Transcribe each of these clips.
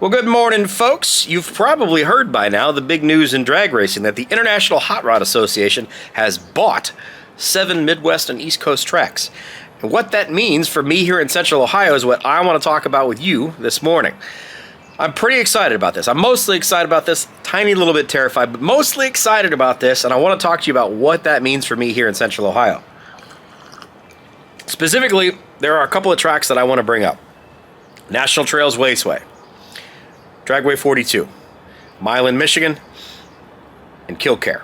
Well, good morning, folks. You've probably heard by now the big news in drag racing that the International Hot Rod Association has bought 7 Midwest and East Coast tracks. And what that means for me here in Central Ohio is what I want to talk about with you this morning. I'm pretty excited about this. I'm mostly excited about this, tiny little bit terrified, but mostly excited about this, and I want to talk to you about what that means for me here in Central Ohio. Specifically, there are a couple of tracks that I want to bring up. National Trails Raceway, Dragway 42, Milan, Michigan, and Kil-Kare.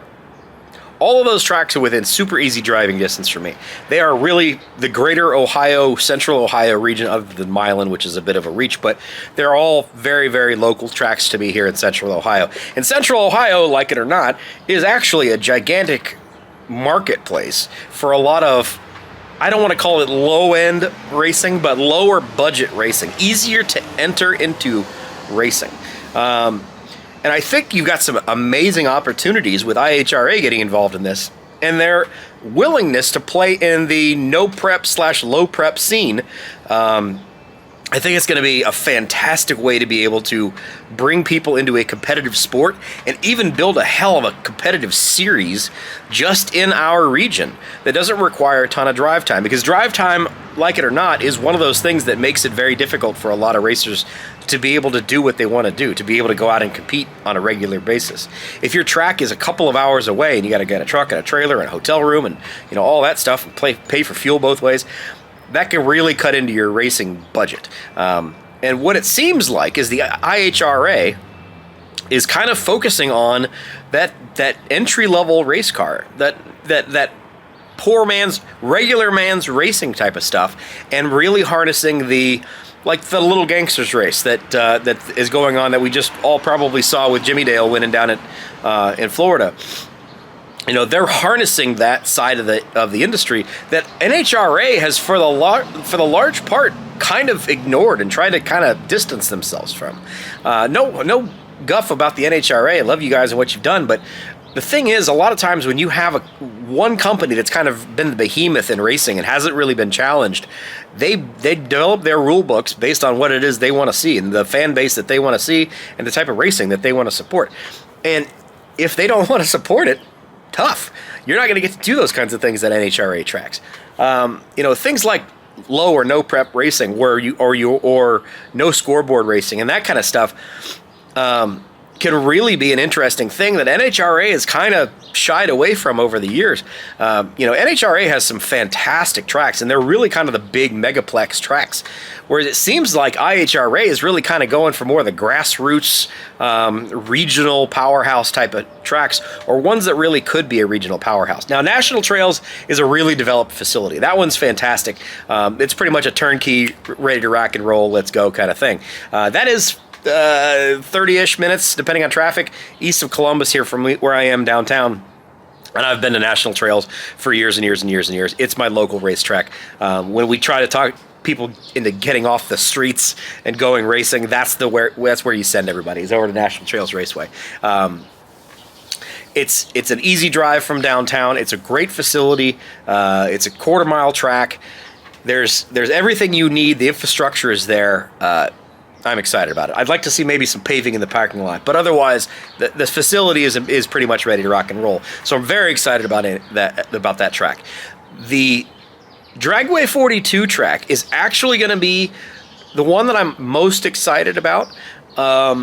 All of those tracks are within super easy driving distance for me. They are really the greater Ohio, Central Ohio region, other than Milan, which is a bit of a reach, but they're all very, very local tracks to me here in Central Ohio. And Central Ohio, like it or not, is actually a gigantic marketplace for a lot of, I don't want to call it low-end racing, but lower budget racing, easier to enter into racing. And I think you've got some amazing opportunities with IHRA getting involved in this and their willingness to play in the no prep / low prep scene. I think it's going to be a fantastic way to be able to bring people into a competitive sport and even build a hell of a competitive series just in our region that doesn't require a ton of drive time, because drive time, like it or not, is one of those things that makes it very difficult for a lot of racers to be able to do what they want to do, to be able to go out and compete on a regular basis. If your track is a couple of hours away and you got to get a truck and a trailer and a hotel room and all that stuff and pay for fuel both ways, that can really cut into your racing budget. And what it seems like is the IHRA is kind of focusing on that entry-level race car, that poor man's, regular man's racing type of stuff, and really harnessing the little gangsters race that is going on, that we just all probably saw with Jimmy Dale winning down in Florida. They're harnessing that side of the industry that NHRA has for the large part kind of ignored and tried to kind of distance themselves from. No guff about the NHRA. I love you guys and what you've done, but the thing is, a lot of times when you have one company that's kind of been the behemoth in racing and hasn't really been challenged, they develop their rule books based on what it is they want to see and the fan base that they want to see and the type of racing that they want to support. And if they don't want to support it, tough. You're not going to get to do those kinds of things at NHRA tracks. Things like low or no prep racing, or no scoreboard racing, and that kind of stuff can really be an interesting thing that NHRA has kind of shied away from over the years. NHRA has some fantastic tracks, and they're really kind of the big megaplex tracks, whereas it seems like IHRA is really kind of going for more of the grassroots, regional powerhouse type of tracks, or ones that really could be a regional powerhouse. Now, National Trails is a really developed facility. That one's fantastic. It's pretty much a turnkey, ready to rock and roll, let's go kind of thing. That is 30-ish minutes, depending on traffic, east of Columbus here from where I am downtown. And I've been to National Trails for years and years and years and years. It's my local racetrack. When we try to talk people into getting off the streets and going racing, that's where you send everybody, is over to National Trails Raceway. It's an easy drive from downtown. It's a great facility. It's a quarter-mile track. There's everything you need. The infrastructure is there. I'm excited about it. I'd like to see maybe some paving in the parking lot, but otherwise, the facility is pretty much ready to rock and roll. So I'm very excited about that track. The Dragway 42 track is actually going to be the one that I'm most excited about. I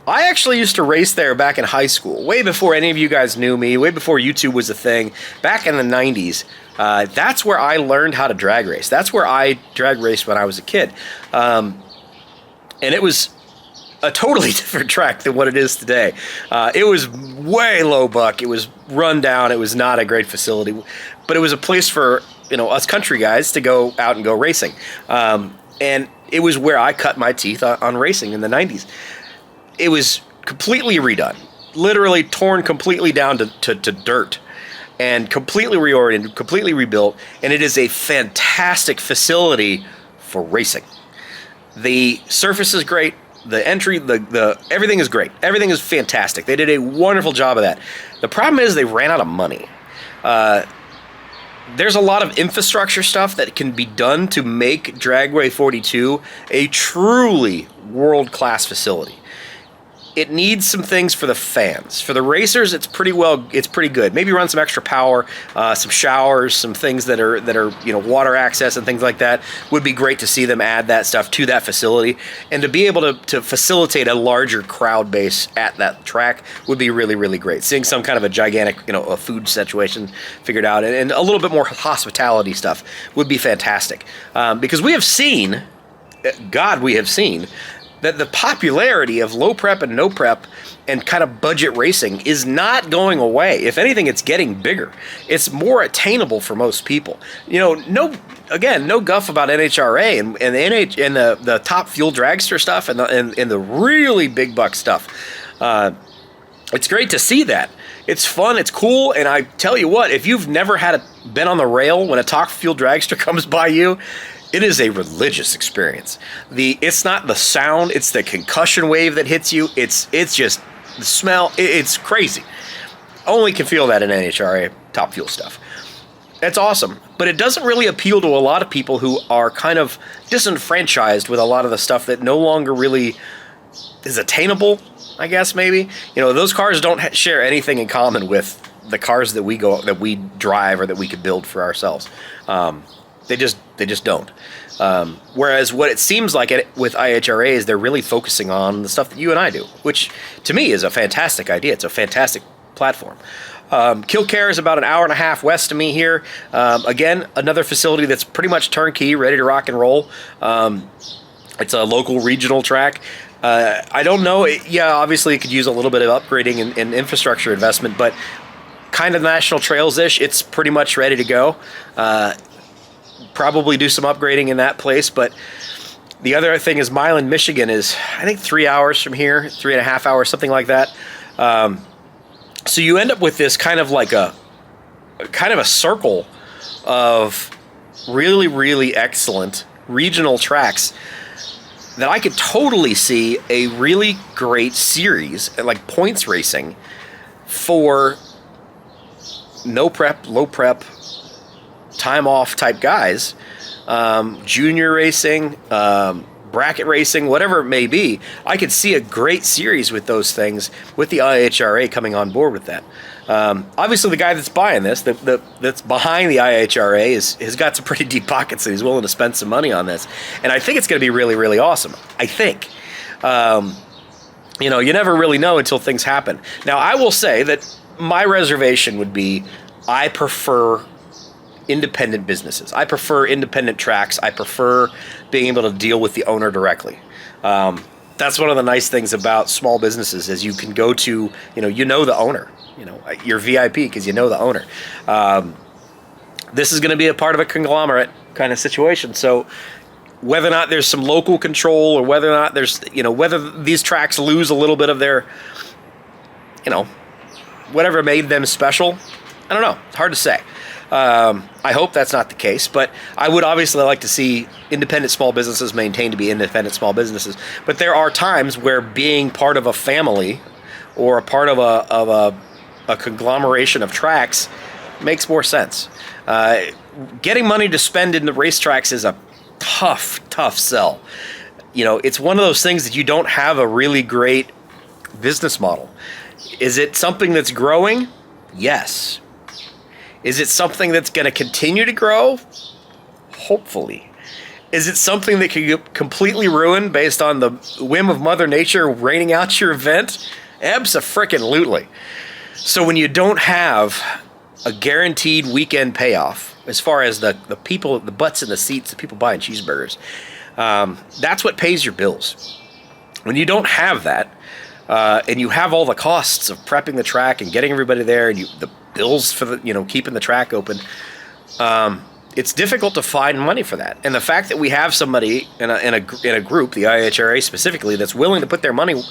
actually used to race there back in high school, way before any of you guys knew me, way before YouTube was a thing, back in the 90s. That's where I learned how to drag race. That's where I drag raced when I was a kid. And it was a totally different track than what it is today. It was way low buck. It was run down. It was not a great facility. But it was a place for us country guys to go out and go racing. And it was where I cut my teeth on racing in the 90s. It was completely redone. Literally torn completely down to dirt. And completely reoriented, completely rebuilt. And it is a fantastic facility for racing. The surface is great. The entry, the everything is great. Everything is fantastic. They did a wonderful job of that. The problem is they ran out of money. there's a lot of infrastructure stuff that can be done to make Dragway 42 a truly world-class facility. It needs some things for the fans. For the racers, it's pretty good. Maybe run some extra power, some showers, some things that are water access and things like that. Would be great to see them add that stuff to that facility, and to be able to facilitate a larger crowd base at that track would be really, really great. Seeing some kind of a gigantic, a food situation figured out, and a little bit more hospitality stuff would be fantastic. Because we have seen that the popularity of low prep and no prep and kind of budget racing is not going away. If anything, it's getting bigger. It's more attainable for most people. No guff about NHRA and the top fuel dragster stuff and the really big buck stuff. It's great to see that. It's fun, it's cool, and I tell you what, if you've never been on the rail when a top fuel dragster comes by you, it is a religious experience. It's not the sound, it's the concussion wave that hits you. It's just the smell. It's crazy. Only can feel that in NHRA top fuel stuff. That's awesome, but it doesn't really appeal to a lot of people who are kind of disenfranchised with a lot of the stuff that no longer really is attainable, I guess, maybe. Those cars don't share anything in common with the cars that we drive or that we could build for ourselves. They just don't. Whereas what it seems like with IHRA is they're really focusing on the stuff that you and I do, which to me is a fantastic idea. It's a fantastic platform. Kil-Kare is about an hour and a half west of me here. Again, another facility that's pretty much turnkey, ready to rock and roll. It's a local regional track. I don't know. Obviously it could use a little bit of upgrading and infrastructure investment, but kind of National Trails-ish. It's pretty much ready to go. Probably do some upgrading in that place, but the other thing is Milan, Michigan is, I think, 3 hours from here, 3.5 hours, something like that. So you end up with this kind of like a circle of really, really excellent regional tracks that I could totally see a really great series, like points racing for no prep, low prep, time off type guys, junior racing, bracket racing, whatever it may be. I could see a great series with those things, with the IHRA coming on board with that. Obviously, the guy that's buying this, that's behind the IHRA, has got some pretty deep pockets, and he's willing to spend some money on this. And I think it's going to be really, really awesome. I think. You never really know until things happen. Now, I will say that my reservation would be, I prefer independent businesses. I prefer independent tracks. I prefer being able to deal with the owner directly. That's one of the nice things about small businesses is you can go to, the owner. You're VIP because you know the owner. This is going to be a part of a conglomerate kind of situation. So whether or not there's some local control or whether or not there's, whether these tracks lose a little bit of their, whatever made them special, I don't know. It's hard to say. I hope that's not the case, but I would obviously like to see independent small businesses maintained to be independent small businesses. But there are times where being part of a family or a part of a conglomeration of tracks makes more sense. Getting money to spend in the racetracks is a tough sell. It's one of those things that you don't have a really great business model. Is it something that's growing? Yes. Is it something that's going to continue to grow? Hopefully. Is it something that can get completely ruined based on the whim of Mother Nature raining out your event? Abso-frickin-lutely. So when you don't have a guaranteed weekend payoff, as far as the people, the butts in the seats, the people buying cheeseburgers, that's what pays your bills. When you don't have that, and you have all the costs of prepping the track and getting everybody there, and the bills for the keeping the track open, it's difficult to find money for that. And the fact that we have somebody in a group, the IHRA specifically, that's willing to put their money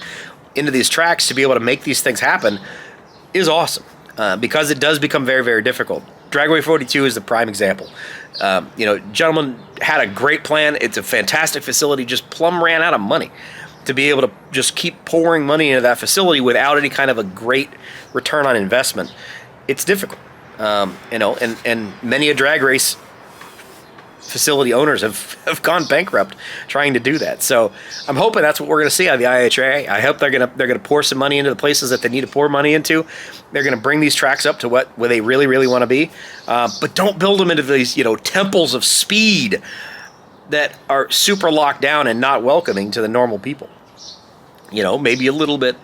into these tracks to be able to make these things happen is awesome, because it does become very, very difficult. Dragway 42 is the prime example. Gentlemen had a great plan. It's a fantastic facility. Just plumb ran out of money to be able to just keep pouring money into that facility without any kind of a great return on investment. It's difficult. And many a drag race facility owners have gone bankrupt trying to do that. So I'm hoping that's what we're going to see out of the IHRA. I hope they're going to pour some money into the places that they need to pour money into. They're going to bring these tracks up to where they really, really want to be. But don't build them into these, temples of speed that are super locked down and not welcoming to the normal people. Maybe a little bit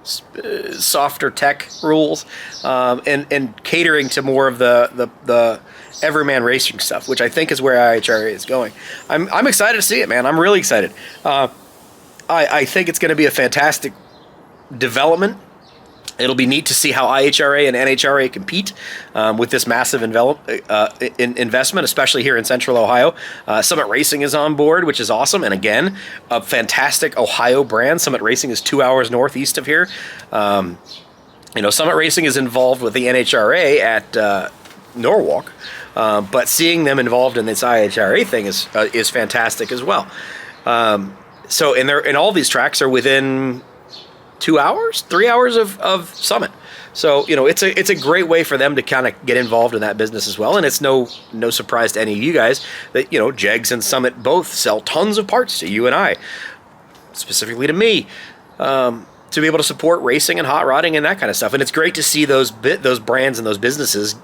softer tech rules, and catering to more of the everyman racing stuff, which I think is where IHRA is going. I'm excited to see it, man. I'm really excited. I think it's going to be a fantastic development. It'll be neat to see how IHRA and NHRA compete with this massive investment, especially here in Central Ohio. Summit Racing is on board, which is awesome. And again, a fantastic Ohio brand. Summit Racing is 2 hours northeast of here. Summit Racing is involved with the NHRA at Norwalk, but seeing them involved in this IHRA thing is fantastic as well. And all these tracks are within 2 hours, 3 hours of Summit. So, it's a great way for them to kind of get involved in that business as well. And it's no surprise to any of you guys that, Jegs and Summit both sell tons of parts to you and I, specifically to me, to be able to support racing and hot rodding and that kind of stuff. And it's great to see those brands and those businesses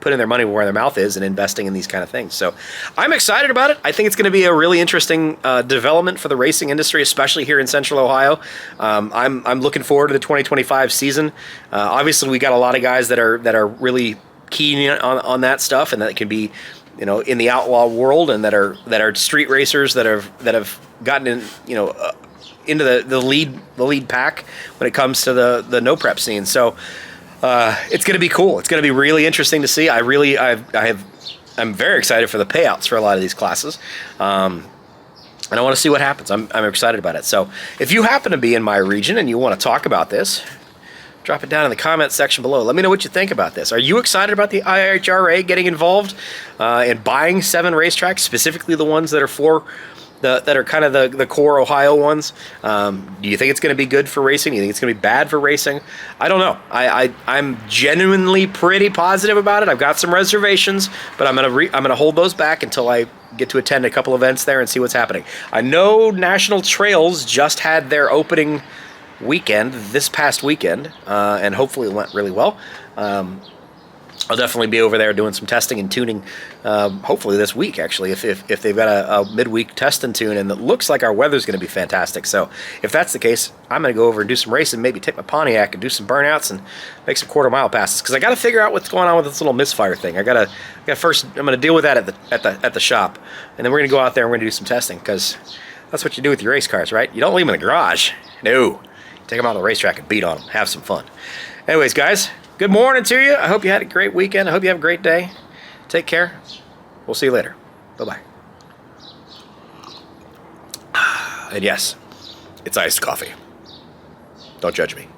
putting their money where their mouth is and investing in these kind of things. So I'm excited about it. I think it's going to be a really interesting development for the racing industry, especially here in Central Ohio. I'm looking forward to the 2025 season. Obviously, we got a lot of guys that are really keen on that stuff, and that can be, in the outlaw world, and that are street racers that have gotten in, into the lead pack when it comes to the no prep scene. So it's going to be cool. It's going to be really interesting to see. I'm very excited for the payouts for a lot of these classes. And I want to see what happens. I'm excited about it. So if you happen to be in my region and you want to talk about this, drop it down in the comments section below. Let me know what you think about this. Are you excited about the IHRA getting involved in buying 7 racetracks, specifically the ones that are that are kind of the core Ohio ones? Do you think it's going to be good for racing? Do you think it's going to be bad for racing? I don't know. I'm genuinely pretty positive about it. I've got some reservations, but I'm gonna hold those back until I get to attend a couple events there and see what's happening. I know National Trails just had their opening weekend this past weekend, and hopefully it went really well. I'll definitely be over there doing some testing and tuning, hopefully this week, actually, if they've got a midweek test and tune, and it looks like our weather's going to be fantastic. So if that's the case, I'm going to go over and do some racing, maybe take my Pontiac and do some burnouts and make some quarter-mile passes, because I got to figure out what's going on with this little misfire thing. I'm going to deal with that at the shop, and then we're going to go out there and we're going to do some testing, because that's what you do with your race cars, right? You don't leave them in the garage. No. You take them out on the racetrack and beat on them. Have some fun. Anyways, guys, good morning to you. I hope you had a great weekend. I hope you have a great day. Take care. We'll see you later. Bye-bye. And yes, it's iced coffee. Don't judge me.